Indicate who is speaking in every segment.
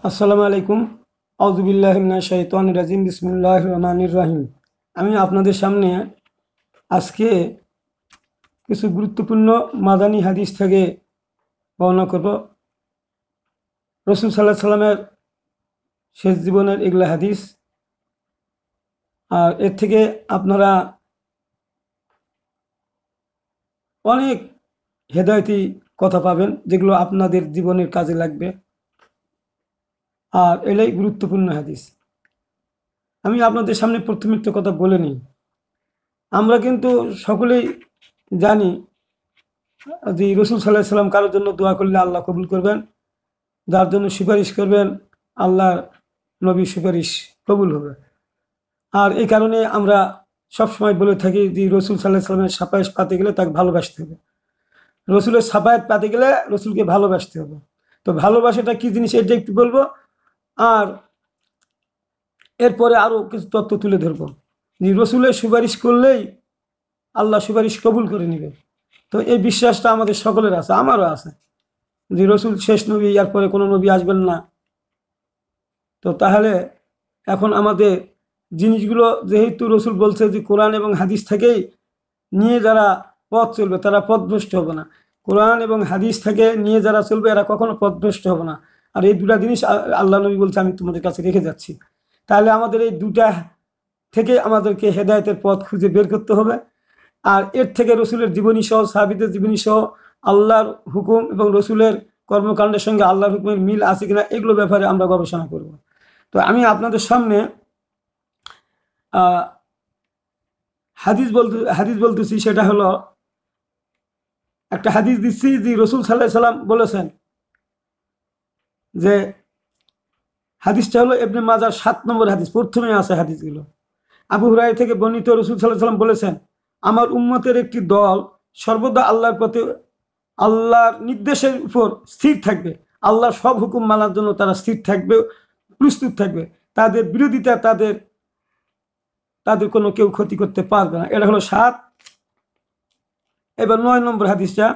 Speaker 1: আসসালামু আলাইকুম। আউযুবিল্লাহি মিনাশ শাইতানির রাজিম। বিসমিল্লাহির রহমানির রহিম। আমি আপনাদের সামনে আজকে কিছু গুরুত্বপূর্ণ মাদানী হাদিস থেকে বর্ণনা করব। রাসূল সাল্লাল্লাহু আলাইহি সাল্লামের শেষ জীবনের এগুলা হাদিস। আর এর থেকে আপনারা অনেক হেদায়েতি কথা পাবেন, যেগুলো আপনাদের জীবনের কাজে লাগবে। আর এটাই গুরুত্বপূর্ণ হাদিস। আমি আপনাদের সামনে প্রথমে একটা কথা বলে নিই। আমরা কিন্তু সকলেই জানি যে রাসূল সাল্লাল্লাহু আলাইহি সাল্লাম কারোর জন্য দোয়া করলে আল্লাহ কবুল করবেন, যার জন্য সুপারিশ করবেন আল্লাহ নবীর সুপারিশ কবুল হবে। আর এই কারণে আমরা সবসময় বলে থাকি যে রাসূল সাল্লাল্লাহু আলাইহি সাল্লামের সাফায়াত পেতে গেলে তাকে ভালোবাসতে হবে। রাসূলের সাফায়াত পেতে গেলে রাসূলকে ভালোবাসতে হবে। তো ভালোবাসাটা কি জিনিস এটা একটু বলবো, আর এরপরে আরও কিছু তথ্য তুলে ধরবো। যে রাসূলের সুপারিশ করলেই আল্লাহ সুপারিশ কবুল করে নেবে। তো এই বিশ্বাসটা আমাদের সকলের আছে, আমারও আছে যে রাসূল শেষ নবী, এরপরে কোনো নবী আসবেন না। তো তাহলে এখন আমাদের জিনিসগুলো, যেহেতু রাসূল বলছে যে কোরআন এবং হাদিস থেকেই নিয়ে যারা পথ চলবে তারা পথভ্রষ্ট হবে না, কোরআন এবং হাদিস থেকে নিয়ে যারা চলবে এরা কখনো পথভ্রষ্ট হবে না। আর এই দুটা জিনিস আল্লাহ নবী বলছে আমি তোমাদের কাছে রেখে যাচ্ছি। তাহলে আমাদের এই দুটা থেকে আমাদেরকে হেদায়েতের পথ খুঁজে বের করতে হবে। আর এর থেকে রসুলের জীবনী সহ, সাহাবীদের জীবনী সহ আল্লাহর হুকুম এবং রসুলের কর্মকাণ্ডের সঙ্গে আল্লাহর হুকুমের মিল আছে কিনা এগুলো ব্যাপারে আমরা গবেষণা করব। তো আমি আপনাদের সামনে হাদিস বলতেছি, সেটা হলো একটা হাদিস দিচ্ছি যে রসুল সাল্লাল্লাহু আলাইহি সাল্লাম বলেছেন, যে হাদিসটা হলো ইবনে মাজার 7 নম্বর হাদিস, প্রথমে আছে হাদিসগুলো। আবু হুরায়রা থেকে বর্ণিত, রসুল সাল্লাল্লাহু আলাইহি সাল্লাম বলেছেন, আমার উম্মতের একটি দল সর্বদা আল্লাহর পথে, আল্লাহর নির্দেশের উপর স্থির থাকবে, আল্লাহর সব হুকুম মানার জন্য তারা স্থির থাকবে, প্রস্তুত থাকবে। তাদের বিরোধিতা তাদের কোনো কেউ ক্ষতি করতে পারবে না। এটা হলো 7। এবার 9 নম্বর হাদিসটা,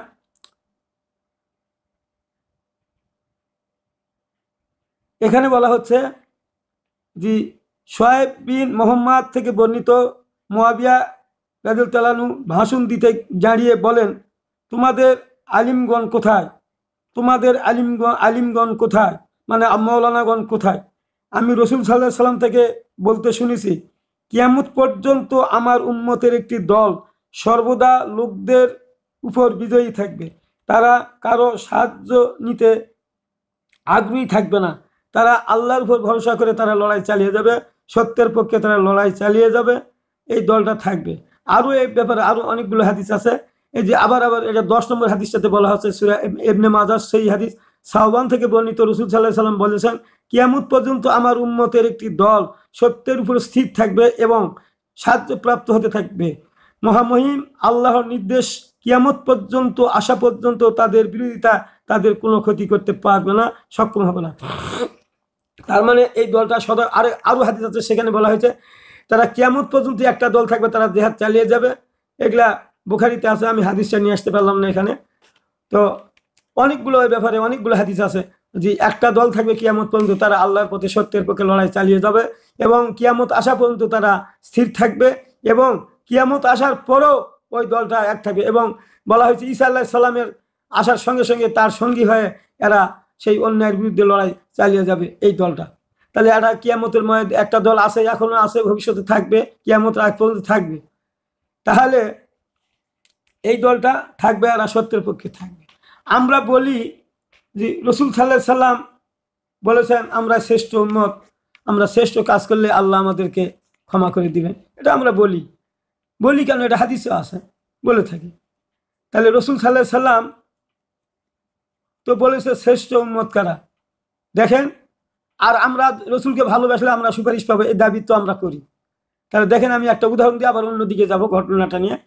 Speaker 1: এখানে বলা হচ্ছে যে শোয়েব বিন মোহাম্মদ থেকে বর্ণিত, মুয়াবিয়া রাদিয়াল্লাহু তাআলা আনহু ভাষণ দিতে দাঁড়িয়ে বলেন, তোমাদের আলিমগণ কোথায়? তোমাদের আলিমগণ কোথায়, মানে মাওলানাগণ কোথায়? আমি রাসূল সাল্লাল্লাহু আলাইহি সাল্লাম থেকে বলতে শুনেছি, কিয়ামত পর্যন্ত আমার উম্মতের একটি দল সর্বদা লোকদের উপর বিজয়ী থাকবে। তারা কারো সাহায্য নিতে আগ্রহী থাকবে না। তারা আল্লাহর উপর ভরসা করে তারা লড়াই চালিয়ে যাবে, সত্যের পক্ষে তারা লড়াই চালিয়ে যাবে। এই দলটা থাকবে। আরও এই ব্যাপারে আরও অনেকগুলো হাদিস আছে। এই যে আবার এটা 10 নম্বর হাদিসটাতে বলা হচ্ছে, সূরা ইবনে মাজাহ, সেই হাদিস। সাওবান থেকে বর্ণিত, রাসূল সাল্লাল্লাহু আলাইহি সাল্লাম বলেছেন, কিয়ামত পর্যন্ত আমার উম্মতের একটি দল সত্যের উপর স্থির থাকবে এবং সাহায্যপ্রাপ্ত হতে থাকবে। মহামহিম আল্লাহর নির্দেশ কিয়ামত পর্যন্ত আসা পর্যন্ত তাদের বিরোধিতা তাদের কোনো ক্ষতি করতে পারবে না, সক্ষম হবে না। তার মানে এই দলটা সদা আরো হাদিস আছে, সেখানে বলা হয়েছে তারা কিয়ামত পর্যন্ত একটা দল থাকবে, তারা জিহাদ চালিয়ে যাবে। এগুলা বুখারীতে আছে, আমি হাদিসটা নিয়ে আসতে পারলাম না এখানে। তো অনেকগুলো এই ব্যাপারে অনেকগুলো হাদিস আছে যে একটা দল থাকবে কিয়ামত পর্যন্ত, তারা আল্লাহর পথে সত্যের পক্ষে লড়াই চালিয়ে যাবে এবং কিয়ামত আসা পর্যন্ত তারা স্থির থাকবে, এবং কিয়ামত আসার পরও ওই দলটা এক থাকবে। এবং বলা হয়েছে ঈসা আলাইহিস সালামের আসার সঙ্গে সঙ্গে তার সঙ্গী হয়ে এরা সেই অন্যায়ের বিরুদ্ধে লড়াই চালিয়ে যাবে, এই দলটা। তাহলে এরা কিয়ামতের মধ্যে একটা দল আছে, এখনো আছে, ভবিষ্যতে থাকবে, কিয়ামত আগ পর্যন্ত থাকবে। তাহলে এই দলটা থাকবে, এরা সত্যের পক্ষে থাকবে। আমরা বলি যে রাসূল সাল্লাল্লাহু আলাইহি সাল্লাম বলেছেন আমরা শ্রেষ্ঠ উম্মত, আমরা শ্রেষ্ঠ কাজ করলে আল্লাহ আমাদেরকে ক্ষমা করে দিবেন। এটা আমরা বলি কেন? এটা হাদিসে আছে, বলে থাকি। তাহলে রাসূল সাল্লাল্লাহু আলাইহি সাল্লাম তো বলেছে শ্রেষ্ঠ উম্মত কারা, দেখেন। আর আমরা রসুলকে ভালোবাসলে আমরা সুপারিশ পাবো, এই দাবি তো আমরা করি। তাহলে দেখেন, আমি একটা উদাহরণ দিয়ে আবার অন্যদিকে যাব ঘটনাটা নিয়ে।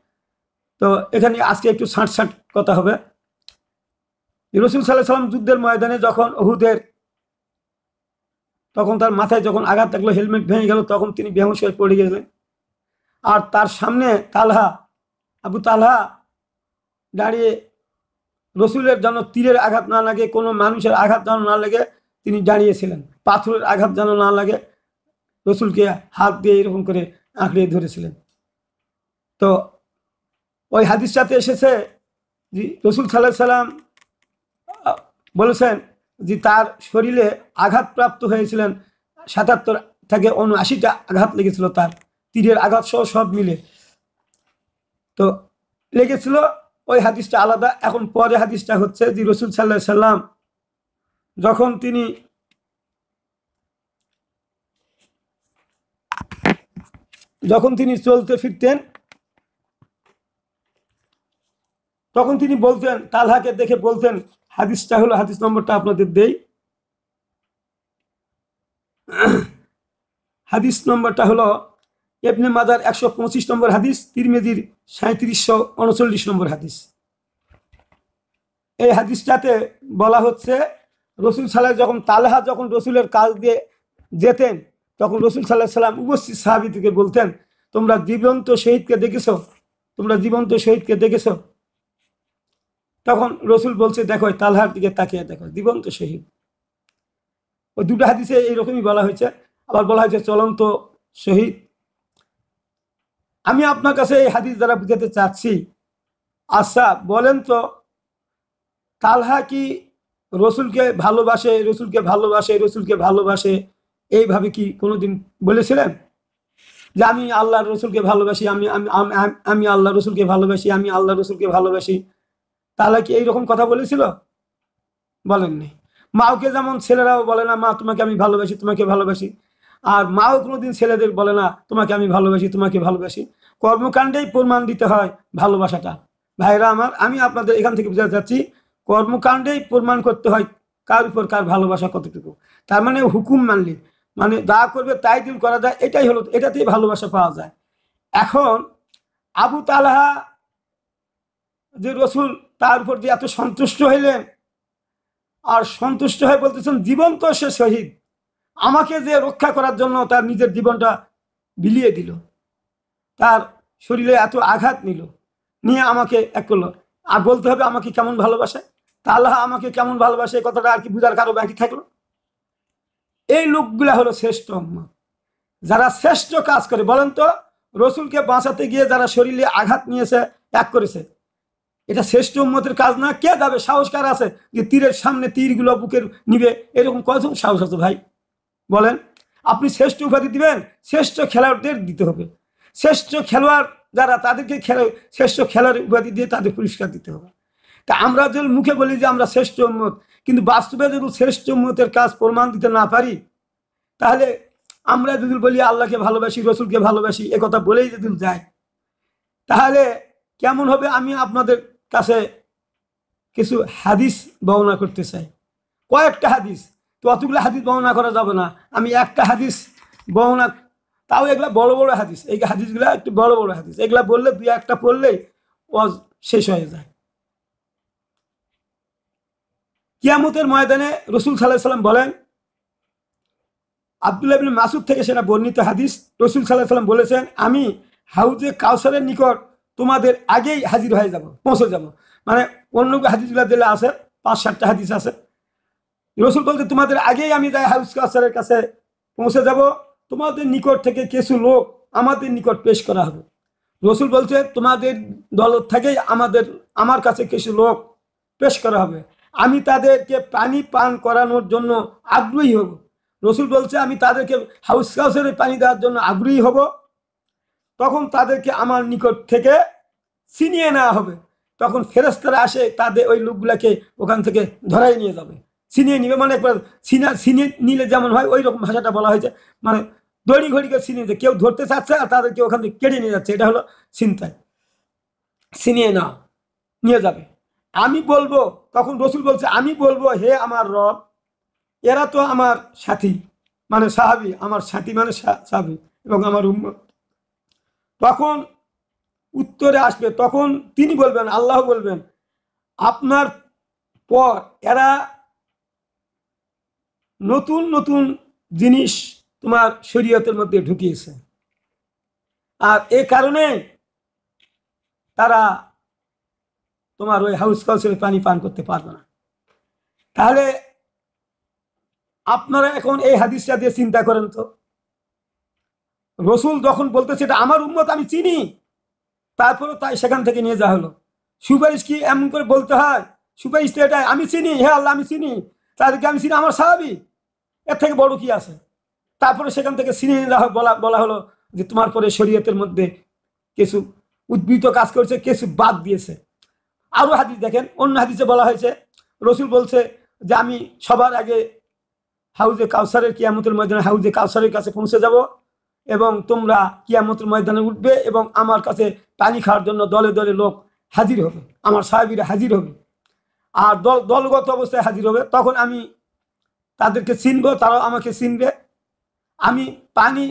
Speaker 1: তো এখানে আজকে একটু ছাঁট কথা হবে। রসুল সাল্লাল্লাহু আলাইহি সাল্লাম যুদ্ধের ময়দানে যখন উহুদের, তখন তার মাথায় যখন আঘাত লাগলো, হেলমেট ভেঙে গেল, তখন তিনি বেহুঁশ হয়ে পড়ে গেলেন। আর তার সামনে আবু তালহা দাঁড়িয়ে, রসুলের যেন তীরের আঘাত না লাগে, কোনো মানুষের আঘাত যেন না লাগে, তিনি দাঁড়িয়েছিলেন, পাথরের আঘাত যেন না লাগে রসুলকে হাত দিয়ে এরকম করে আঁকড়ে ধরেছিলেন। তো ওই হাদিসটাতে এসেছে যে রসুল সাল্লাল্লাহু সাল্লাম বলেছেন যে তার শরীরে আঘাতপ্রাপ্ত হয়েছিলেন ৭৭ থেকে ৭৯টা আঘাত লেগেছিল, তার তীরের আঘাত সহ সব মিলে তো লেগেছিল। ওই হাদিসটা আলাদা। এখন পরে হাদিসটা হচ্ছে যে রসুল সাল্লাল্লাহু আলাইহি সাল্লাম যখন তিনি চলতে ফিরতেন তখন তিনি বলতেন, তালহাকে দেখে বলতেন, হাদিসটা হলো, হাদিস নম্বরটা আপনাদের দেই, হাদিস নম্বরটা হলো ইবনে মাজার ১২৫ নম্বর হাদিস, তিরমিজির ৩৭৩৯ নম্বর হাদিস। এই হাদিসটাতে বলা হচ্ছে রসুল সাল্লাল্লাহু যখন তালহা যখন রসুলের কাজ দিয়ে যেতেন তখন রসুল সাল্লাল্লাহু আলাইহি সাল্লাম উপস্থিত সাহাবীদেরকে বলতেন, তোমরা জীবন্ত শহীদকে দেখেছো, তোমরা জীবন্ত শহীদকে দেখেছো? তখন রসুল বলছে, দেখো তালহার দিকে তাকিয়ে দেখো, জীবন্ত শহীদ। ওই দুটো হাদিসে এইরকমই বলা হয়েছে। আবার বলা হয়েছে চলন্ত শহীদ। আমি আপনার কাছে এই হাদিস দ্বারা বুঝাতে চাচ্ছি, আচ্ছা বলেন তো, তালহা কি রসুলকে ভালোবাসে, রসুলকে ভালোবাসে, রসুলকে ভালোবাসে এইভাবে কি কোনোদিন বলেছিলেন যে আমি আল্লাহ রসুলকে ভালোবাসি, আমি আমি আমি আল্লাহ রসুলকে ভালোবাসি, আমি আল্লাহ রসুলকে ভালোবাসি? তাহলে কি এইরকম কথা বলেছিল? বলেননি। মাওকে যেমন ছেলেরাও বলে না, মা তোমাকে আমি ভালোবাসি, তোমাকে ভালোবাসি, আর মাও কোনোদিন ছেলেদের বলে না তোমাকে আমি ভালোবাসি, তোমাকে ভালোবাসি। কর্মকাণ্ডেই প্রমাণ দিতে হয় ভালোবাসাটা। ভাইরা আমার, আমি আপনাদের এখান থেকে বুঝাতে চাচ্ছি, কর্মকাণ্ডেই প্রমাণ করতে হয় কার উপর কার ভালোবাসা কতটুকু। তার মানে হুকুম মানলে, মানে যা করবে তাই দিল করা যায়, এটাই হলো, এটাতেই ভালোবাসা পাওয়া যায়। এখন আবু তালহা যে রসুল তার উপর যে এত সন্তুষ্ট হইলেন, আর সন্তুষ্ট হয়ে বলতেছেন জীবন্ত সে শহীদ, আমাকে যে রক্ষা করার জন্য তার নিজের জীবনটা বিলিয়ে দিল, তার শরীরে এত আঘাত নিল, নিয়ে আমাকে এক করলো। আর বলতে হবে আমাকে কেমন ভালোবাসে, তাহলে আমাকে কেমন ভালোবাসে, এই কথাটা আর কি বুঝার কারো বাকি থাকলো? এই লোকগুলা হলো শ্রেষ্ঠ উম্মত, যারা শ্রেষ্ঠ কাজ করে। বলেন তো, রসুলকে বাঁচাতে গিয়ে যারা শরীরে আঘাত নিয়েছে, এক করেছে, এটা শ্রেষ্ঠ উম্মতের কাজ না? কে যাবে? সাহস কার আছে যে তীরের সামনে তীরগুলো বুকের নিবে? এরকম কয়জন সাহস আছে ভাই বলেন? আপনি শ্রেষ্ঠ উপাধি দিবেন, শ্রেষ্ঠ খেলোয়াড়দের দিতে হবে। শ্রেষ্ঠ খেলোয়াড় যারা, তাদেরকে শ্রেষ্ঠ খেলোয়াড় উপাধি দিয়ে তাদের পুরস্কার দিতে হবে। তা আমরা যদি মুখে বলি যে আমরা শ্রেষ্ঠ উম্মত, কিন্তু বাস্তবে যদি শ্রেষ্ঠ উম্মতের কাজ প্রমাণ দিতে না পারি, তাহলে আমরা যদি বলি আল্লাহকে ভালোবাসি, রসুলকে ভালোবাসি, এ কথা বলেই যদি যায়, তাহলে কেমন হবে? আমি আপনাদের কাছে কিছু হাদিস বর্ণনা করতে চাই, কয়েকটা হাদিস। তো অতগুলো হাদিস বর্ণনা করা যাবে না, আমি একটা হাদিস বর্ণনা, তাও এগুলা বড় বড় হাদিস, এই হাদিসগুলা একটু বড় বড় হাদিস, এগুলা বললে দুই একটা পড়লেই ওয়াজ শেষ হয়ে যায়। কিয়ামতের ময়দানে রসুল সাল্লাল্লাহু আলাইহি সাল্লাম বলেন, আব্দুল্লাহ ইবনে মাসউদ থেকে সেটা বর্ণিত হাদিস, রসুল সাল্লাল্লাহু আলাইহি সাল্লাম বলেছেন, আমি হাউজে কাউসারের নিকট তোমাদের আগেই হাজির হয়ে যাব, পৌঁছে যাব। মানে অন্য হাদিসগুলা দিলে আছে ৫-৭টা হাদিস আছে। রসুল বলতে তোমাদের আগেই আমি যাই হাউজ কাউসারের কাছে পৌঁছে যাব, তোমাদের নিকট থেকে কিছু লোক আমাদের নিকট পেশ করা হবে। রসুল বলছে তোমাদের দল থেকেই আমার কাছে কিছু লোক পেশ করা হবে, আমি তাদেরকে পানি পান করানোর জন্য আগ্রহী হব। রসুল বলছে আমি তাদেরকে হাউস কাউসারের পানি দেওয়ার জন্য আগ্রহী হব। তখন তাদেরকে আমার নিকট থেকে ছিনিয়ে নেওয়া হবে। তখন ফেরেশতারা আসে, তাদের ওই লোকগুলাকে ওখান থেকে ধরাই নিয়ে যাবে, ছিনিয়ে নিবে। মানে একবার ছিনিয়ে নিলে যেমন হয়, ওই রকম ভাষাটা বলা হয়েছে। মানে দড়ি ঘড়িকে ছিনিয়ে যায়, কেউ ধরতে চাচ্ছে আর তাদেরকে ওখান থেকে কেটে নিয়ে যাচ্ছে, এটা হলো ছিনতাই। ছিনিয়ে নাও, নিয়ে যাবে। আমি বলবো, তখন রসুল বলছে আমি বলবো, হে আমার রব, এরা তো আমার সাথী, মানে সাহাবী, আমার সাথী মানে সাহাবী এবং আমার উম্মত। তখন উত্তরে আসবে, তখন তিনি বলবেন, আল্লাহ বলবেন, আপনার পর এরা নতুন নতুন জিনিস তোমার শরীয়তের মধ্যে ঢুকিয়েছে, আর এ কারণে তারা তোমার ওই হাউস কাউসারের পানি পান করতে পারবে না। তাহলে আপনারা এখন এই হাদিসটা দিয়ে চিন্তা করেন তো, রসুল যখন বলতেছে এটা আমার উম্মত আমি চিনি, তারপরে তাই সেখান থেকে নিয়ে যাওয়া হলো। সুপারিশ কি এমন করে বলতে হয়? সুপারিশ তো এটাই, আমি চিনি, হে আল্লাহ আমি চিনি, তাদেরকে আমি চিনি, আমার সাহাবী, এর থেকে বড় কি আছে? তারপরে সেখান থেকে চিনি বলা বলা হলো যে তোমার পরে শরীয়তের মধ্যে কিছু উদ্বৃত কাজ করছে, কিছু বাদ দিয়েছে। আরো হাদিস দেখেন, অন্য হাদিসে বলা হয়েছে, রসুল বলছে যে আমি সবার আগে হাউজে কাউসারের, কিয়ামতের ময়দানে হাউজে কাউসারের কাছে পৌঁছে যাব, এবং তোমরা কিয়ামতের ময়দানে উঠবে এবং আমার কাছে পানি খাওয়ার জন্য দলে দলে লোক হাজির হবে, আমার সাহাবীরা হাজির হবে, আর দলগত অবস্থায় হাজির হবে। তখন আমি তাদেরকে চিনবো, তারাও আমাকে চিনবে। আমি পানি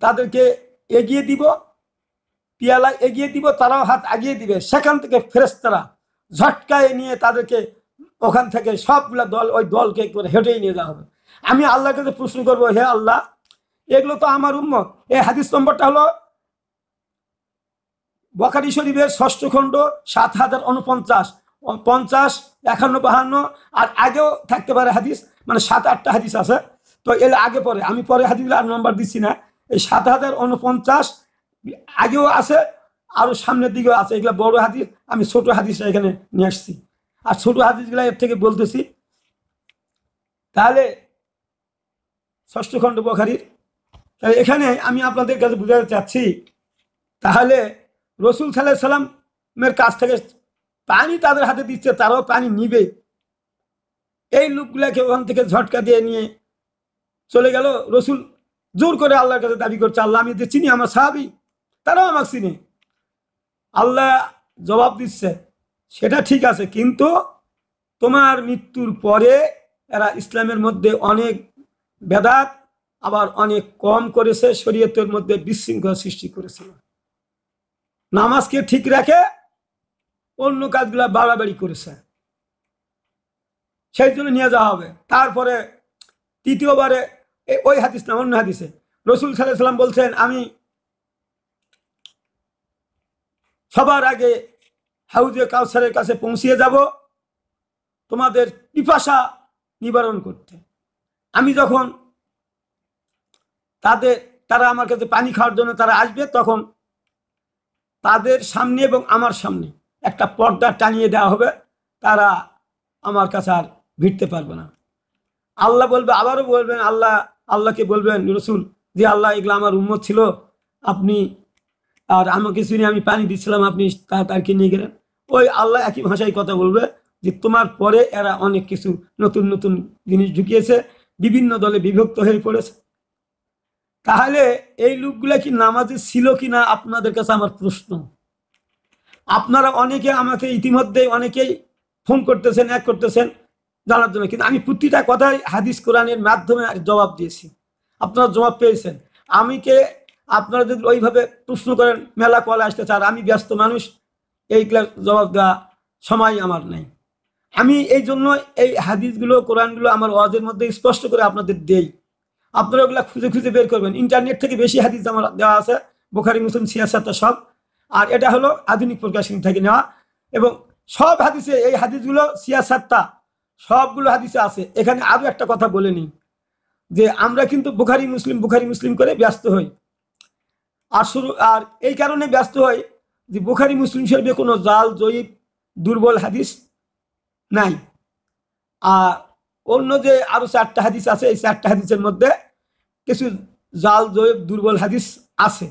Speaker 1: তাদেরকে এগিয়ে দিব, পিয়ালা এগিয়ে দিব, তারাও হাত আগিয়ে দিবে। সেখান থেকে ফেরেশতারা ঝটকায় নিয়ে তাদেরকে ওখান থেকে সবগুলা দল, ওই দলকে করে হেঁটেই নিয়ে যাওয়া হবে। আমি আল্লাহর কাছে প্রশ্ন করবো, হে আল্লাহ, এগুলো তো আমার উম্মত। এই হাদিস নম্বরটা হলো বুখারী শরীফের 6ষ্ঠ খণ্ড 7049, 50, 51, 52, আর আগেও থাকতে পারে হাদিস, মানে 7-8টা হাদিস আছে। তো এর আগে পরে, আমি পরে হাদিসগুলো আর নম্বর দিচ্ছি না। এই 7049 আগেও আছে, আরো সামনের দিকেও আছে। এগুলো বড় হাদিস, আমি ছোট হাদিসটা এখানে নিয়ে আসছি, আর ছোট হাদিসগুলো এর থেকে বলতেছি। তাহলে 6ষ্ঠ খণ্ড বুখারীর, তাই এখানে আমি আপনাদের কাছে বুঝাতে চাচ্ছি, তাহলে রসুল সাল্লাল্লাহু আলাইহি সাল্লামের কাছ থেকে পানি তাদের হাতে দিচ্ছে, তারাও পানি নিবে। এই লোকগুলাকে ওখান থেকে ঝটকা দিয়ে নিয়ে চলে গেল। রসুল জোর করে আল্লাহর কাছে দাবি করছে, আল্লাহ আমি যে চিনি, আমার সাহাবী, তারাও আমাকে চিনি। আল্লাহ জবাব দিচ্ছে, সেটা ঠিক আছে, কিন্তু তোমার মৃত্যুর পরে এরা ইসলামের মধ্যে অনেক বেদাত, আবার অনেক কম করেছে, শরীয়তের মধ্যে বিশৃঙ্খলা সৃষ্টি করেছিল, নামাজকে ঠিক রাখে অন্য কাজগুলা বাড়াবাড়ি করেছে, সেই জন্য নিয়ে যাওয়া হবে। তারপরে তৃতীয়বারে ওই হাদিস না, অন্য হাদিসে রসুল সাল্লাল্লাহু আলাইহি সাল্লাম বলছেন, আমি সবার আগে হাউজে কাউসারের কাছে পৌঁছিয়ে যাব তোমাদের পিপাসা নিবারণ করতে। আমি যখন তারা আমার কাছে পানি খাওয়ার জন্য তারা আসবে, তখন তাদের সামনে এবং আমার সামনে একটা পর্দা টানিয়ে দেওয়া হবে, তারা আমার কাছে আর ভিড়তে পারবে না। আল্লাহ বলবে, আবারও বলবেন, আল্লাহকে বলবেন রসুল, যে আল্লাহ এগুলো আমার উম্মত ছিল, আপনি আর আমাকে শুনে আমি পানি দিচ্ছিলাম, আপনি তাদেরকে নিয়ে গেলেন। ওই আল্লাহ একই ভাষায় কথা বলবে যে তোমার পরে এরা অনেক কিছু নতুন নতুন জিনিস ঢুকিয়েছে, বিভিন্ন দলে বিভক্ত হয়ে পড়েছে। তাহলে এই লোকগুলা কি নামাজে ছিল কিনা আপনাদের কাছে আমার প্রশ্ন। আপনারা অনেকে আমাকে ইতিমধ্যে অনেকেই ফোন করতেছেন, এক করতেছেন জানার জন্য, কিন্তু আমি প্রতিটা কথাই হাদিস কোরআনের মাধ্যমে জবাব দিয়েছি, আপনারা জবাব পেয়েছেন। আপনারা যদি ওইভাবে প্রশ্ন করেন, মেলা কলে আসতে চান, আমি ব্যস্ত মানুষ, এইগুলা জবাব দেওয়া সময় আমার নেই। আমি এই জন্য এই হাদিসগুলো, কোরআনগুলো আমার ওয়াজের মধ্যে স্পষ্ট করে আপনাদের দেই, আপনারা ওগুলা খুঁজে খুঁজে বের করবেন। ইন্টারনেট থেকে বেশি হাদিস আমার দেওয়া আছে, বুখারী, মুসলিম, সিয়াসাতটা সব, আর এটা হলো আধুনিক প্রকাশন থেকে নেওয়া। এবং সব হাদিসে, এই হাদিসগুলো সিয়াসাতটা সবগুলো হাদিসে আছে। এখানে আরো একটা কথা বলে নিই, যে আমরা কিন্তু বুখারী মুসলিম করে ব্যস্ত হই, আর এই কারণে ব্যস্ত হই যে বুখারী মুসলিম শরীফে কোনো জাল, জয়ীফ, দুর্বল হাদিস নাই। আর অন্য যে আরো 4টা হাদিস আছে, এই 4টা হাদিসের মধ্যে কিছু জাল, জয়ীফ, দুর্বল হাদিস আছে,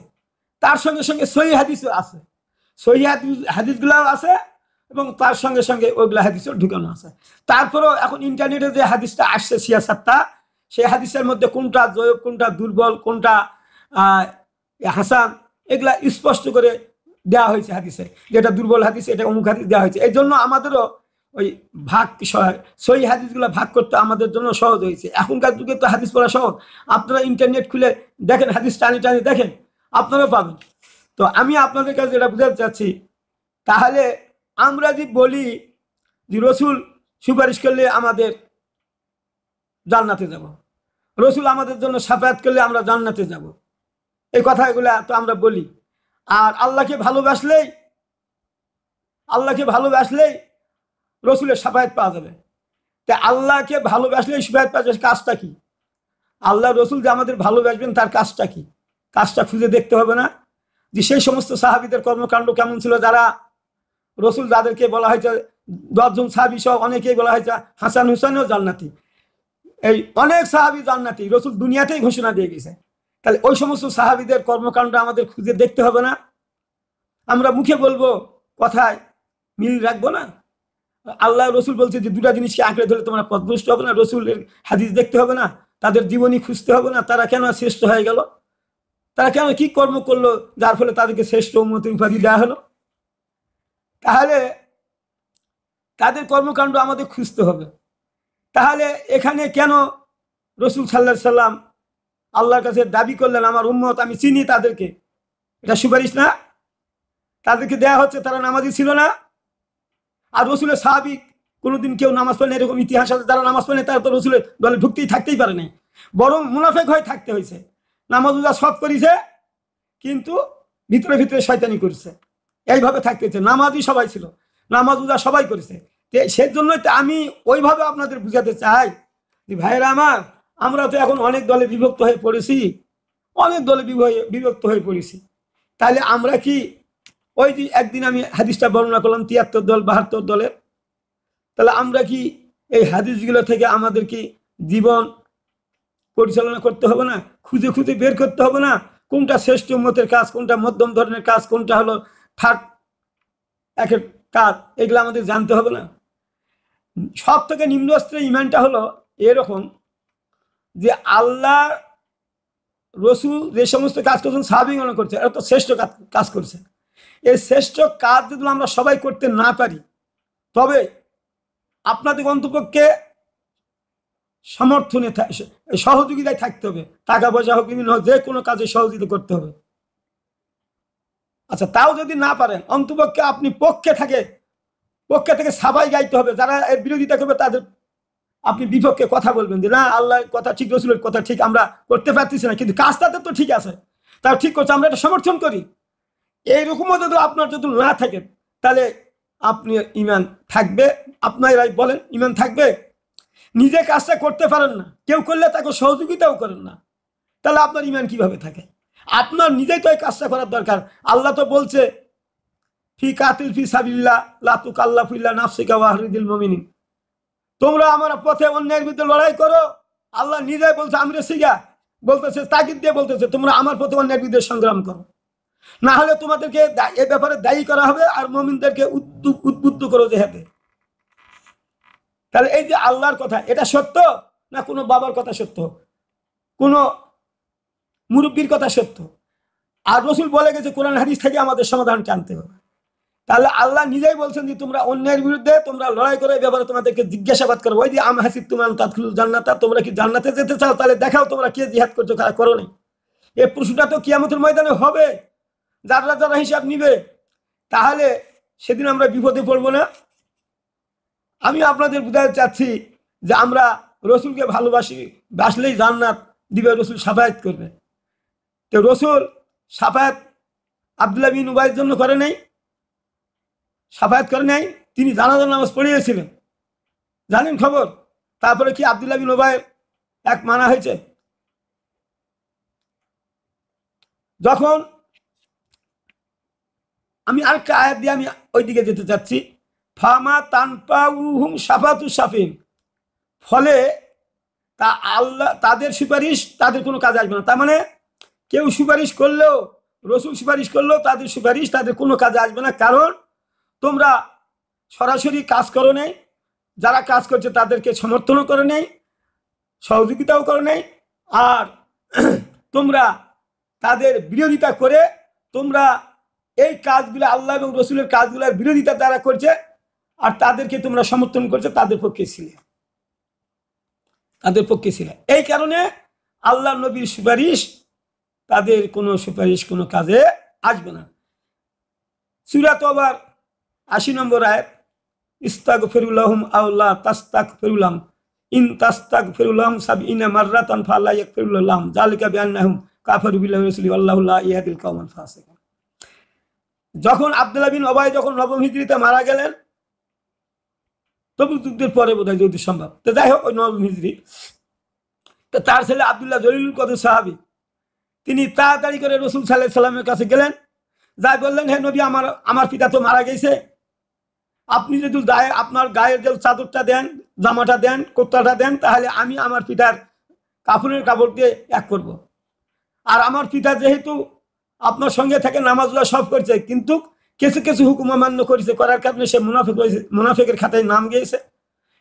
Speaker 1: তার সঙ্গে সঙ্গে সহিহ হাদিসও আছে, সহিহ হাদিসগুলাও আছে, এবং তার সঙ্গে সঙ্গে ওইগুলা হাদিসও ঢুকানো আছে। তারপরেও এখন ইন্টারনেটে যে হাদিসটা আসছে সিয়াসাতটা, সেই হাদিসের মধ্যে কোনটা জয়ীফ, কোনটা দুর্বল, কোনটা হাসান, এগুলা স্পষ্ট করে দেওয়া হয়েছে হাদিসে, যেটা দুর্বল হাদিস, এটা অমুক হাদিস দেওয়া হয়েছে। এই জন্য আমাদেরও ওই ভাগ, সহি হাদিসগুলো ভাগ করতে আমাদের জন্য সহজ হয়েছে। এখনকার যুগে তো হাদিস পড়া সহজ, আপনারা ইন্টারনেট খুলে দেখেন, হাদিস টানি টানি দেখেন, আপনারাও পাবেন। তো আমি আপনাদের কাছে যেটা বুঝাতে চাচ্ছি, তাহলে আমরা যদি বলি যে রসুল সুপারিশ করলে আমাদের জান্নাতে যাব, রসুল আমাদের জন্য শাফায়াত করলে আমরা জান্নাতে যাব, এই কথাগুলা তো আমরা বলি। আর আল্লাহকে ভালোবাসলেই রসুলের শাফায়াত পাওয়া যাবে। তা আল্লাহকে ভালোবাসলে সুফায়াত পাওয়া কাজটা কি? আল্লাহ রসুল যে আমাদের ভালোবাসবেন তার কাজটা কি? কাজটা খুঁজে দেখতে হবে না? যে সেই সমস্ত সাহাবীদের কর্মকাণ্ড কেমন ছিল, যারা রসুল যাদেরকে বলা হয়েছে 10 জন সাহাবী সহ অনেকেই বলা হয়েছে হাসান হুসাইনও জান্নাতি, এই অনেক সাহাবী জান্নাতি রসুল দুনিয়াতেই ঘোষণা দিয়ে গেছে। তাহলে ওই সমস্ত সাহাবীদের কর্মকাণ্ড আমাদের খুঁজে দেখতে হবে না? আমরা মুখে বলবো, কথায় মিল রাখবো না? আল্লাহ রসুল বলছে যে দুটা জিনিসকে আঁকড়ে ধরে তোমরা পথভ্রষ্ট হবে না? রসুলের হাদিস দেখতে হবে না? তাদের জীবনী খুঁজতে হবে না? তারা কেন শ্রেষ্ঠ হয়ে গেল? তারা কেন কি কর্ম করলো যার ফলে তাদেরকে শ্রেষ্ঠ উম্মতের উপাধি দেওয়া হলো? তাহলে তাদের কর্মকাণ্ড আমাদের খুঁজতে হবে। তাহলে এখানে কেন রসুল সাল্লাল্লাহু আলাইহি সাল্লাম আল্লাহর কাছে দাবি করলেন আমার উম্মত, আমি চিনি তাদেরকে? এটা সুপারিশ না? তাদেরকে দেয়া হচ্ছে, তারা নামাজি ছিল না? আর রসুলের সাহাবী কোনোদিন কেউ নামাজ পড়েন এরকম ইতিহাস আছে? যারা নামাজ পড়েন তারা তো রসুলের দলে ঢুকতেই থাকতেই পারে নাই, বরং মুনাফেক হয়ে থাকতে হয়েছে। নামাজ রোজা সব করেছে কিন্তু ভিতরে ভিতরে শয়তানি করেছে, এইভাবে থাকতে হয়েছে। নামাজি সবাই ছিল, নামাজ রোজা সবাই করেছে। সেজন্যই তো আমি ওইভাবে আপনাদের বুঝাতে চাই যে ভাইয়েরা আমার, আমরা তো এখন অনেক দলে বিভক্ত হয়ে পড়েছি, অনেক দলে বিভক্ত হয়ে পড়েছি। তাহলে আমরা কি ওই যে একদিন আমি হাদিসটা বর্ণনা করলাম 73 দল 72 দলের, তাহলে আমরা কি এই হাদিসগুলো থেকে আমাদের কি জীবন পরিচালনা করতে হবে না? খুঁজে খুঁজে বের করতে হবে না কোনটা শ্রেষ্ঠ উম্মতের কাজ, কোনটা মধ্যম ধরনের কাজ, কোনটা হলো থার্ড একের কাজ? এগুলো আমাদের জানতে হবে না? সব থেকে নিম্ন স্তরের ইমানটা হলো এরকম যে আল্লাহ রসুল যে সমস্ত কাজ করছেন সাহাবীগণ করছে, এরা তো শ্রেষ্ঠ কাজ করছে। এই শ্রেষ্ঠ কাজ যদি আমরা সবাই করতে না পারি, তবে আপনাদের অন্তপক্ষে সমর্থনে সহযোগিতায় থাকতে হবে, টাকা পয়সা হোক, বিভিন্ন হোক, যে কোনো কাজে সহযোগিতা করতে হবে। আচ্ছা, তাও যদি না পারেন, অন্তপক্ষে আপনি পক্ষে থেকে সাবাই গাইতে হবে। যারা এর বিরোধিতা করবে তাদের আপনি বিপক্ষে কথা বলবেন যে না, আল্লাহর কথা ঠিক, রসুলের কথা ঠিক, আমরা করতে পারতেছি না, কিন্তু কাজ তাদের তো ঠিক আছে, তাও ঠিক করছে, আমরা এটা সমর্থন করি। এইরকমও যদি আপনার যদি না থাকে, তাহলে আপনি ইমান থাকবে? আপনারাই বলেন, ইমান থাকবে? নিজে কাজটা করতে পারেন না, কেউ করলে তাকে সহযোগিতাও করেন না, তাহলে আপনার ইমান কিভাবে থাকে? আপনার নিজেই তো এই কাজটা করার দরকার। আল্লাহ তো বলছে ফি কাতিল ফি সাবিলিল্লাহ লা তুকাল্লাফু ইল্লা নাফসিকা ওয়া আহরিদিল মুমিনিন, তোমরা আমার পথে অন্যায়ের বিরুদ্ধে লড়াই করো। আল্লাহ নিজেই বলছে, আমরে সিগা বলতেছে, তাগিদ দিয়ে বলতেছে তোমরা আমার পথে অন্যায়ের বিরুদ্ধে সংগ্রাম করো, না হলে তোমাদেরকে এ ব্যাপারে দায়ী করা হবে আর মুমিনদেরকে উদ্বুদ্ধ করো জেহাদে। তাহলে এই যে আল্লাহর কথা, এটা সত্য না কোনো বাবার কথা সত্য, কোনো মুরব্বীর কথা সত্য? আর রসুল বলে গেছে কোরআন হাদিস থেকে আমাদের সমাধান আনতে হবে। তাহলে আল্লাহ নিজেই বলছেন যে তোমরা অন্যায়ের বিরুদ্ধে তোমরা লড়াই করো, এই ব্যাপারে তোমাদেরকে জিজ্ঞাসাবাদ করো। ওই যে আম হাসিবতুম আন তাদখুলুল জান্নাতা, তোমরা কি জান্নাতে যেতে চাও? তাহলে দেখাও তোমরা কে জিহাদ করছো, কারা করো নাই। এই প্রশ্নটা তো কিয়ামতের ময়দানে হবে, যারা যারা হিসাব নিবে। তাহলে সেদিন আমরা বিপদে পড়বো না? আমি আপনাদের বুঝাতে চাচ্ছি যে আমরা রসুলকে ভালোবাসি, বাসলেই জান্নাত দিবে, রসুল সাফায়াত করবে। তো রসুল সাফায়াত আব্দুল্লাহ বিন উবাইয়ের জন্য করে নাই, সাফায়াত করে নাই, তিনি জানাজার নামাজ পড়িয়েছিলেন, জানেন খবর? তারপরে কি আব্দুল্লাহ বিন উবাইয়ের এক মানা হয়েছে? যখন আমি আরেকটা আয়াত দিয়ে আমি ওই দিকে যেতে চাচ্ছি, ফামা তানফাউহুম শাফাতু শাফিন, ফলে তা আল্লাহ তাদের সুপারিশ তাদের কোনো কাজে আসবে না। তার মানে কেউ সুপারিশ করলেও, রসুল সুপারিশ করলেও তাদের সুপারিশ তাদের কোনো কাজে আসবে না, কারণ তোমরা সরাসরি কাজ করো নাই, যারা কাজ করছে তাদেরকে সমর্থনও করে নেই, সহযোগিতাও করে নেই, আর তোমরা তাদের বিরোধিতা করে তোমরা এই কাজগুলো আল্লাহ এবং রসুলের কাজগুলোর বিরোধিতা তারা করছে আর তাদেরকে তোমরা সমর্থন করছে, তাদের পক্ষে ছিলে। এই কারণে আল্লাহ নবীর সুপারিশ তাদের কোনো সুপারিশ কোনো কাজে আসবে না। সূরা তওবার ৮০ নম্বর আয়াত, ইস্তাগফিরু লাহুম আও লা তাস্তাগফিরু লাহুম ইন তাস্তাগফিরু লাহুম ৭০ মাররাতান ফালা ইয়াগফিরু লাহুম যালিকা বিআন্নাহুম কাফারু বিল্লাহি ওয়া রাসূলিহি ওয়াল্লাহু লা ইয়াহদিল কওমাল ফাসিকিন। যখন আব্দুল্লাহ বিন উবাই যখন নবম হিজরিতে মারা গেলেন, তবুক যুদ্ধের পরে বোধ হয় যদি সম্ভব। তো যাই হোক, ওই নবম হিজরি, তো তার ছেলে আব্দুল্লাহ জলিলুল কদর সাহাবী তিনি তাড়াতাড়ি করে রসুল সাল্লাল্লাহু আলাইহি সাল্লামের কাছে গেলেন, যাই বললেন, হে নবী, আমার পিতা তো মারা গেছে, আপনি যদি আপনার গায়ের যে চাদরটা দেন, জামাটা দেন, কোত্তাটা দেন, তাহলে আমি আমার পিতার কাফনের কাপড় দিয়ে এক করব। আর আমার পিতা যেহেতু আপনার সঙ্গে থেকে নামাজগুলো সব করছে, কিন্তু কিছু কিছু হুকুম অমান্য করেছে, করার কারণে সে মুনাফিক হয়েছে, মুনাফিকের খাতায় নাম গিয়েছে।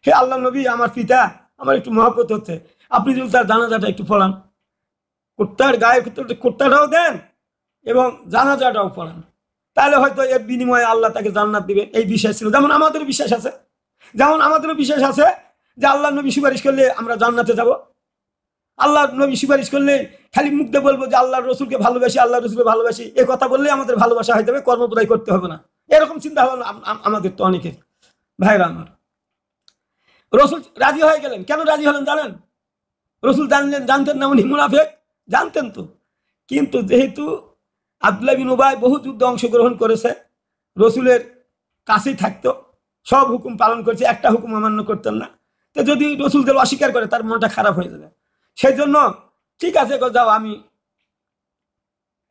Speaker 1: হে আল্লাহ নবী, আমার পিতা আমার একটু মহব্বত হচ্ছে, আপনি যদি তার জানাজাটা একটু পড়ান, কুত্তার গায়ে কুত্তাটাও দেন এবং জানাজাটাও পড়ান, তাহলে হয়তো এর বিনিময়ে আল্লাহ তাকে জান্নাত দিবে। এই বিশ্বাস ছিল, যেমন আমাদেরও বিশ্বাস আছে, যে আল্লাহ নবী সুপারিশ করলে আমরা জান্নাতে যাব। আল্লাহ নবী সুপারিশ করলে খালি মুখ দিয়ে বলবো যে আল্লাহ রসুলকে ভালোবাসি, আল্লাহ রসুলকে ভালোবাসি, এ কথা বললে আমাদের ভালোবাসা হয়ে যাবে, কর্মপদায় করতে হবে না, এরকম চিন্তা ভাবনা আমাদের তো অনেকের। ভাইরা আমার, রসুল রাজি হয়ে গেলেন। কেন রাজি হলেন জানেন? রসুল জানতেন না উনি মুনাফিক? জানতেন তো, কিন্তু যেহেতু আব্দুল্লাহ বিন উবাই বহু যুদ্ধে অংশগ্রহণ করেছে, রসুলের কাছেই থাকতো, সব হুকুম পালন করছে, একটা হুকুম অমান্য করতেন না, তো যদি রসুলকে অস্বীকার করে তার মনটা খারাপ হয়ে যাবে। সেই জন্য ঠিক আছে, যাও, আমি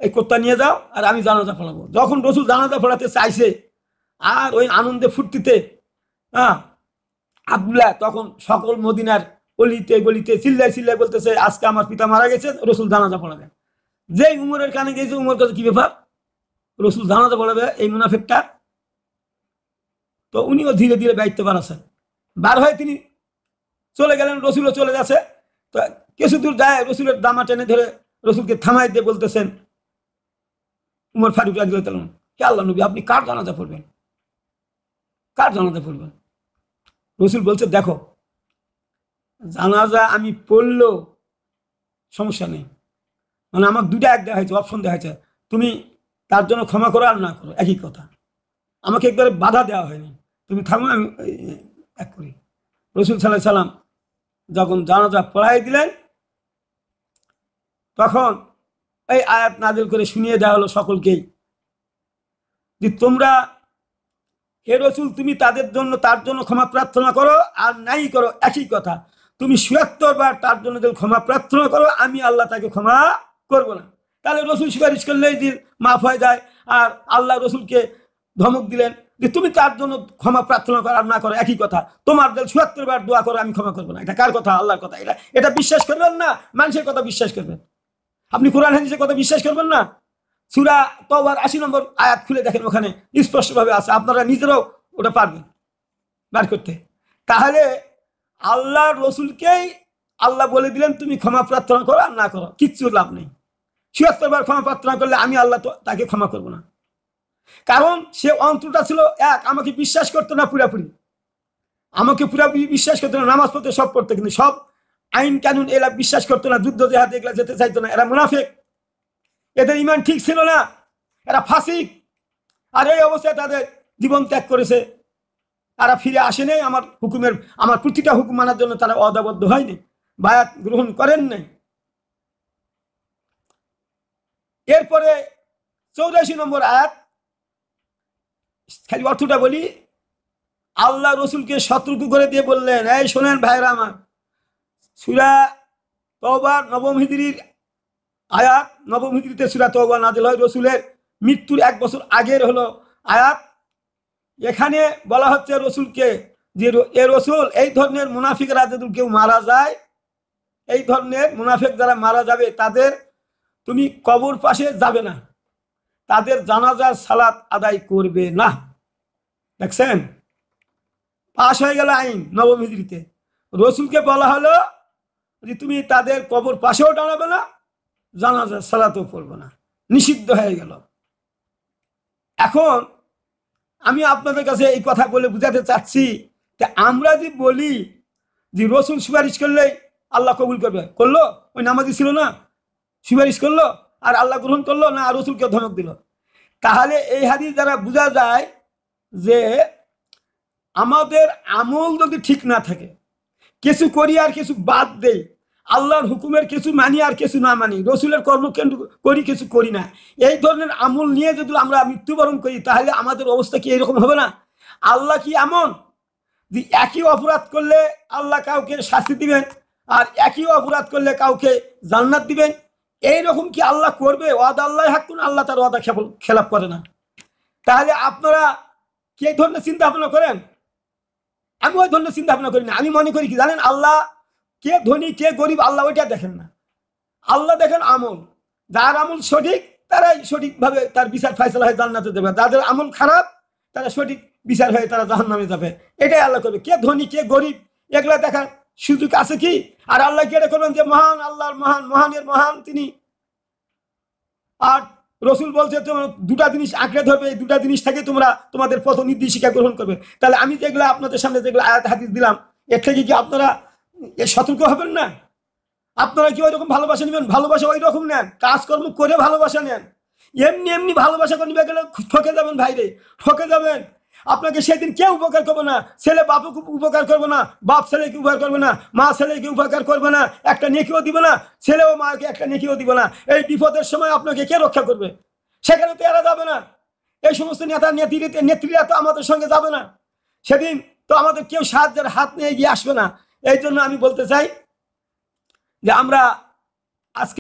Speaker 1: এই কুত্তা নিয়ে যাও, আর আমি জানাজা পড়াবো। যখন রসুল জানাজা পড়াতে চাইছে, আর ওই আনন্দে ফুর্তিতে আব্দুল্লাহ তখন সকল মদিনার অলিতে গলিতে চিল্লাই বলতেছে, আজকে আমার পিতা মারা গেছে, রসুল জানাজা পড়াবে। যেই উমরের কানে গেছে, উমর কাছে কি ব্যাপার, রসুল জানাজা পড়াবে এই মুনাফিকটা? তো উনিও ধীরে ধীরে দায়িত্ব বাড়াচ্ছেন, বার হয়ে তিনি চলে গেলেন, রসুলও চলে যাচ্ছে। তো কিছু দূর যায়, রসুলের দামা টেনে ধরে রসুলকে থামাই দিয়ে বলতেছেন উমর ফারুক রাদিয়াল্লাহু তাআলা, হে আল্লাহ নবী, আপনি কার জানাজা পড়বেন? কার জানাজা পড়বেন? রসুল বলছে, দেখো, জানাজা আমি পড়লেও সমস্যা নেই, মানে আমার দুটা এক দেওয়া হয়েছে, অপশন দেওয়া হয়েছে, তুমি তার জন্য ক্ষমা করো আর না করো, একই কথা, আমাকে একবারে বাধা দেওয়া হয়নি, তুমি থামো, আমি এক করি। রসুল সাল্লাল্লাহু আলাইহি সাল্লাম যখন জানাজা পড়াই দিলেন, তখন এই আয়াত নাজিল করে শুনিয়ে দেওয়া হলো সকলকেই, যে তোমরা, হে রসুল, তুমি তার জন্য ক্ষমা প্রার্থনা করো আর নাই করো, একই কথা, তুমি ৭৬ বার তার জন্য ক্ষমা প্রার্থনা করো, আমি আল্লাহ তাকে ক্ষমা করব না। তাহলে রসুল সুপারিশ করলেই যে মাফ হয়ে যায়, আর আল্লাহ রসুলকে ধমক দিলেন যে তুমি তার জন্য ক্ষমা প্রার্থনা করো আর না করো, একই কথা, তোমার ৭৬ বার দোয়া করো, আমি ক্ষমা করবো না। এটা কার কথা? আল্লাহর কথা। এটা বিশ্বাস করবেন না, মানুষের কথা বিশ্বাস করবেন। আপনি কোরআন হাদিসের কথা বিশ্বাস করবেন না? সূরা তওবার ৮০ নম্বর আয়াত খুলে দেখেন, ওখানে স্পষ্টভাবে আছে, আপনারা নিজেরাও ওটা পারবেন বার করতে। তাহলে আল্লাহ রসুলকেই আল্লাহ বলে দিলেন তুমি ক্ষমা প্রার্থনা করো আর না করো, কিচ্ছু লাভ নেই। ৭৬ বার ক্ষমা প্রার্থনা করলে আমি আল্লাহ তো তাকে ক্ষমা করব না, কারণ সে অন্তরটা ছিল এক, আমাকে বিশ্বাস করতো না পুরাপুরি, আমাকে পুরাপুরি বিশ্বাস করতো না, নামাজ পড়তে সব পড়তো, কিন্তু সব আইন কানুন এরা বিশ্বাস করতো না, যুদ্ধ জেহাদ এগুলা যেতে চাইতো না, এরা মুনাফিক, এদের ইমান ঠিক ছিল না, এরা ফাসিক। আর এই অবস্থায় তাদের জীবন ত্যাগ করেছে, তারা ফিরে আসে নাই আমার প্রতিটা হুকুম মানার জন্য, তারা অদাবদ্ধ হয়নি, বায়াত গ্রহণ করেন নাই। এরপরে ৮৪ নম্বর আয়াত, খালি অর্থটা বলি, আল্লাহ রসুলকে সতর্ক করে দিয়ে বললেন, এই শোনেন ভাইরা আমার, সূরা তওবার নবম হিজরির আয়াত, নবম হিজরিতে সূরা তওবা নাযিল হয়, রসুলের মৃত্যুর ১ বছর আগের হলো আয়াত। এখানে বলা হচ্ছে রসুলকে যে এ রসুল, এই ধরনের মুনাফিকরা যদি কেউ মারা যায়, এই ধরনের মুনাফিক যারা মারা যাবে, তাদের তুমি কবর পাশে যাবে না, তাদের জানাজার সালাত আদায় করবে না। দেখছেন, পাশ হয়ে গেল আইন নবম হিজরিতে। রসুলকে বলা হলো যে তুমি তাদের কবর পাশেও দাঁড়াবে না, জানাজার সালাতও পড়বে না, নিষিদ্ধ হয়ে গেল। এখন আমি আপনাদের কাছে এই কথা বলে বুঝাতে চাচ্ছি যে আমরা যে বলি যে রসুল সুপারিশ করলেই আল্লাহ কবুল করবে, করলো? ওই নামাজি ছিল না, সুপারিশ করলো আর আল্লাহ গ্রহণ করলো না, আর রসুলকে ধমক দিল। তাহলে এই হাদিস দ্বারা বোঝা যায় যে আমাদের আমল যদি ঠিক না থাকে, কিছু করি আর কিছু বাদ দেই, আল্লাহর হুকুমের কিছু মানি আর কিছু না মানি, রসুলের কর্মকাণ্ড করি কিছু করি না, এই ধরনের আমল নিয়ে যদি আমরা মৃত্যুবরণ করি, তাহলে আমাদের অবস্থা কি এরকম হবে না? আল্লাহ কি এমন যে একই অপরাধ করলে আল্লাহ কাউকে শাস্তি দিবেন আর একই অপরাধ করলে কাউকে জান্নাত দিবেন, এইরকম কি আল্লাহ করবে? ওয়াদা আল্লাহ হাক্কুন, আল্লাহ তার ওয়াদা খেলাপ করে না। তাহলে আপনারা কি এই ধরনের চিন্তা ভাবনা করেন? আমি ওই ধরনের চিন্তা ভাবনা করি না। আমি মনে করি কি জানেন, আল্লাহ কে ধনী কে গরিব আল্লাহ ওইটা দেখেন না, আল্লাহ দেখেন আমল। যার আমল সঠিক তারাই সঠিকভাবে তার বিচার ফয়সালা হয়ে জান্নাতে যাবে, যাদের আমল খারাপ তারা সঠিক বিচার হয়ে তারা জাহান্নামে যাবে। এটাই আল্লাহ করবে। কে ধনী কে গরিব এগুলা দেখার সুযোগ আছে কি? আর আল্লাহ কি এটা করবেন যে মহান, আল্লাহর মহান, মহানের মহান তিনি। আর রসুল বলছে তোমার দুটা জিনিস আঁকড়ে ধরবে, এই দুটা জিনিস থেকে তোমরা তোমাদের পথ নির্দেশিকা গ্রহণ করবে। তাহলে আমি যেগুলো আপনাদের সামনে যেগুলো আয়াত হাদিস দিলাম এর থেকে কি আপনারা সতর্ক হবেন না? আপনারা কি ওই রকম ভালোবাসা নেবেন? ভালোবাসা ওই রকম নেন, কাজকর্ম করে ভালোবাসা নেন। এমনি এমনি ভালোবাসা করে নিবে গেলে ঠকে যাবেন ভাইরে, ঠকে যাবেন। আপনাকে সেদিন কেউ উপকার করবে না, ছেলে বাপকে উপকার করবে না, বাপ ছেলেকে উপকার করবে না, মা ছেলেকে উপকার করবে না, একটা নেকিও দিবে না, ছেলেও মাকে একটা নেকিও দিবে না। এই বিপদের সময় আপনাকে কে রক্ষা করবে? সেখানে তো এরা যাবে না। এই সমস্ত নেতা নেত্রীরা তো আমাদের সঙ্গে যাবে না। সেদিন তো আমাদের কেউ সাহায্যের হাত নিয়ে এগিয়ে আসবে না। এই জন্য আমি বলতে চাই যে আমরা আজকে